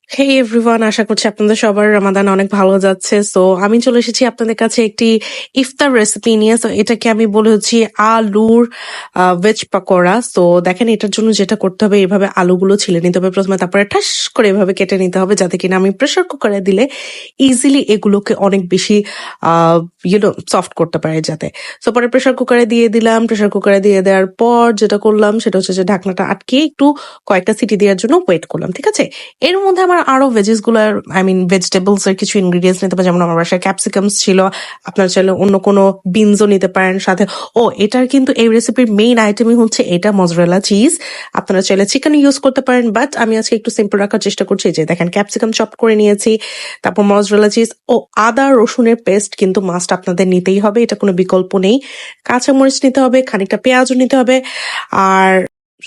হে everyone, আশা করছি আপনাদের সবার রমাদান অনেক ভালো যাচ্ছে। সো আমি চলে এসেছি আপনাদের কাছে একটি ইফতার রেসিপি নিয়ে। সো এটাকে আমি বলে হচ্ছি আলুর ভেজ পাকোড়া। সো দেখেন, এটার জন্য যেটা করতে হবে, এভাবে আলুগুলো ছিলে নিতে হবে প্রথমে, তারপরে ঠাস করে এভাবে কেটে নিতে হবে, যাতে কিনা আমি প্রেশার কুকারে দিলে ইজিলি এগুলোকে অনেক বেশি সফট করতে পারে যাতে। সো পরে প্রেশার কুকারে দিয়ে দিলাম। প্রেশার কুকারে দিয়ে দেওয়ার পর যেটা করলাম সেটা হচ্ছে যে ঢাকনাটা আটকে একটু কয়েকটা সিটি দেওয়ার জন্য ওয়েট করলাম, ঠিক আছে। এর মধ্যে আমার আরো ভেজিস গুলার ভেজিটেবলস এর কিছু ইনগ্রিডিয়েন্টস নিতে পারেন, যেমন আমার বাসায় ক্যাপসিকামস ছিল। আপনার চাইলে অন্য কোনো বিনসও নিতে পারেন সাথে। এটার কিন্তু এই রেসিপির মেইন আইটেমই হচ্ছে এটা, মজরেলা চিজ। আপনারা চাইলে চিকেন ইউজ করতে পারেন, বাট আমি আজকে একটু সিম্পল রাখার চেষ্টা করছি। যে দেখেন, ক্যাপসিকাম চপ করে নিয়েছি, তারপর মজরেলা চিজ, আদা রসুনের পেস্ট কিন্তু মাস্ট আপনাদের নিতেই হবে, এটা কোনো বিকল্প নেই। কাঁচামরিচ নিতে হবে, খানিকটা পেঁয়াজও নিতে হবে। আর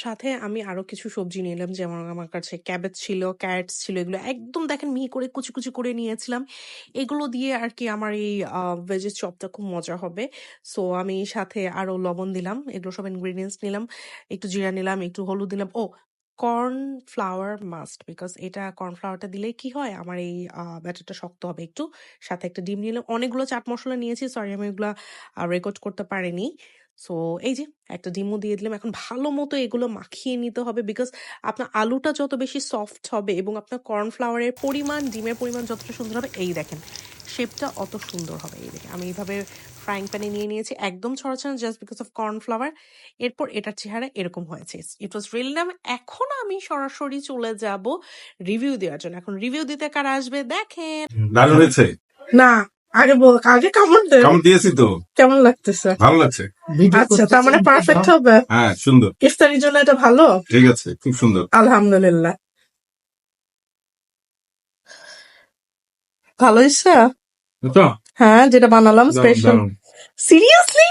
সাথে আমি আরো কিছু সবজি নিলাম, যেমন আমার কাছে ক্যাবেজ ছিল, ক্যারেটস ছিল, এগুলো একদম দেখেন মিহি করে কুচি কুচি করে নিয়েছিলাম। এগুলো দিয়ে আর কি আমার এই ভেজের চপটা খুব মজা হবে। সো আমি সাথে আরো লবণ দিলাম, এগুলো সব ইনগ্রিডিয়েন্টস নিলাম, একটু জিরা নিলাম, একটু হলুদ দিলাম। কর্ন ফ্লাওয়ার মাস্ট, বিকজ এটা কর্ন ফ্লাওয়ারটা দিলে কি হয়, আমার এই ব্যাটারটা শক্ত হবে একটু। সাথে একটা ডিম নিলাম, অনেকগুলো চাট মশলা নিয়েছি, সরি আমি এগুলা রেকর্ড করতে পারিনি। সো এই যে একটা ডিমও দিয়ে দিলাম। এখন ভালো মতো এগুলো মাখিয়ে নিতে হবে, বিকজ আপনার আলুটা যত বেশি সফট হবে এবং আপনার কর্নফ্লাওয়ারের পরিমাণ, ডিমের পরিমাণ যতটা সুন্দর হবে, এই দেখেন শেপটা অত সুন্দর হবে। এই দেখেন আমি এইভাবে ফ্রাইং প্যানে নিয়ে নিয়েছি, একদম ছড়াছড়া, জাস্ট বিকজ অফ কর্নফ্লাওয়ার। এরপর এটার চেহারা এরকম হয়েছে। ইট ওয়াজ রিয়েলি নাম। এখন আমি সরাসরি চলে যাব রিভিউ দেওয়ার জন্য। এখন রিভিউ দিতে কারা আসবে দেখেন। দারুণ হয়েছে। না, আগে বল, আগে কেমন কামড় দিয়েছি তো, কেমন লাগতেছে? ভালো লাগছে। আচ্ছা, তার মানে পারফেক্ট হবে। হ্যাঁ, সুন্দর, ইফতারির জন্য এটা ভালো। ঠিক আছে, খুব সুন্দর। আলহামদুলিল্লাহ, ভালো হয়েছে। তো হ্যাঁ, যেটা বানালাম স্পেশাল। দারুণ। সিরিয়াসলি